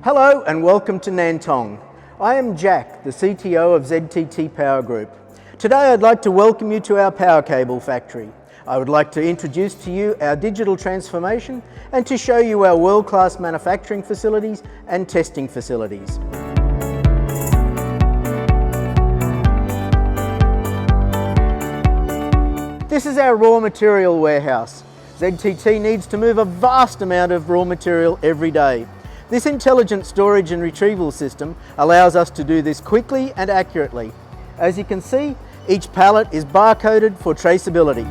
Hello and welcome to Nantong. I am Jack, the CTO of ZTT Power Group. Today I'd like to welcome you to our power cable factory. I would like to introduce to you our digital transformation and to show you our world-class manufacturing facilities and testing facilities. This is our raw material warehouse. ZTT needs to move a vast amount of raw material every day. This intelligent storage and retrieval system allows us to do this quickly and accurately. As you can see, each pallet is barcoded for traceability.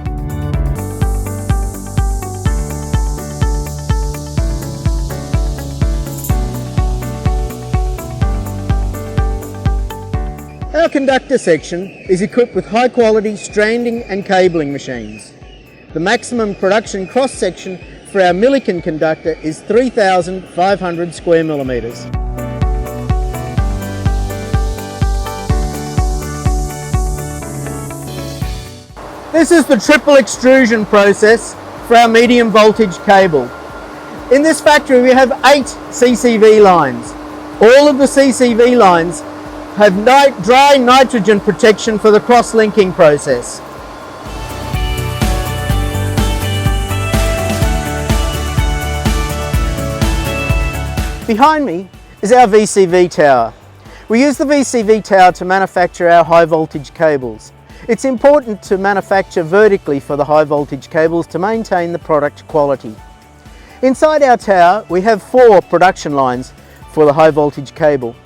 Our conductor section is equipped with high-quality stranding and cabling machines. The maximum production cross-section for our Millikan conductor is 3,500 square millimetres. This is the triple extrusion process for our medium voltage cable. In this factory we have 8 CCV lines. All of the CCV lines have dry nitrogen protection for the cross-linking process. Behind me is our VCV tower. We use the VCV tower to manufacture our high voltage cables. It's important to manufacture vertically for the high voltage cables to maintain the product quality. Inside our tower we have 4 production lines for the high voltage cable.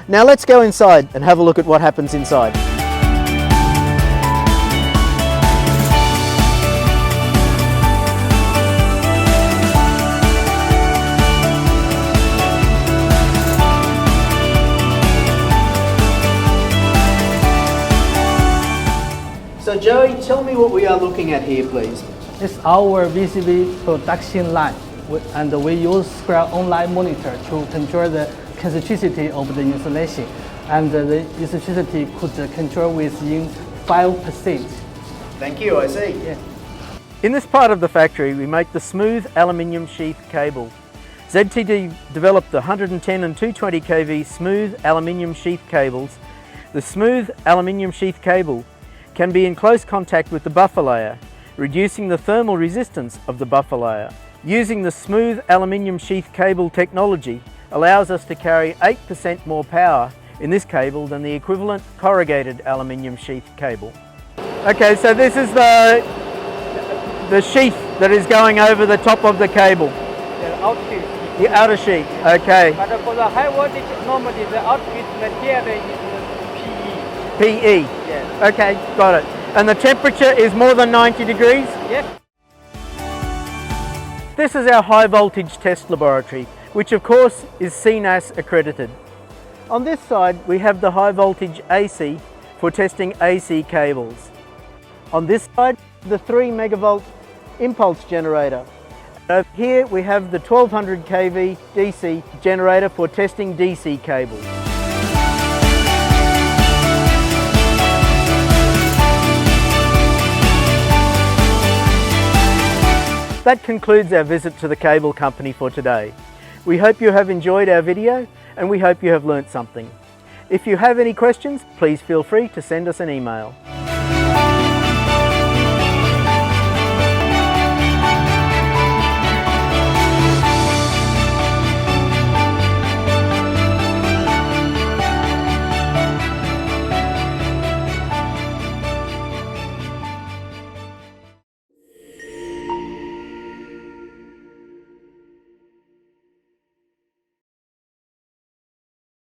Now let's go inside and have a look at what happens inside. So Joey, tell me what we are looking at here, please. It's our VCV production line, and we use Square online monitor to control the concentricity of the insulation, and the concentricity could control within 5%. Thank you, I see. Yeah. In this part of the factory, we make the smooth aluminium sheath cable. ZTT developed the 110 and 220 kV smooth aluminium sheath cables. The smooth aluminium sheath cable can be in close contact with the buffer layer, reducing the thermal resistance of the buffer layer. Using the smooth aluminium sheath cable technology allows us to carry 8% more power in this cable than the equivalent corrugated aluminium sheath cable. Okay, so this is the sheath that is going over the top of the cable. The outer sheet. The outer sheet, okay. But for the high voltage, normally the outer sheet material is PE? Yes. Okay, got it. And the temperature is more than 90 degrees? Yes. This is our high voltage test laboratory, which of course is CNAS accredited. On this side we have the high voltage AC for testing AC cables. On this side the 3 megavolt impulse generator. Over here we have the 1200 kV DC generator for testing DC cables. That concludes our visit to the cable company for today. We hope you have enjoyed our video and we hope you have learnt something. If you have any questions, please feel free to send us an email.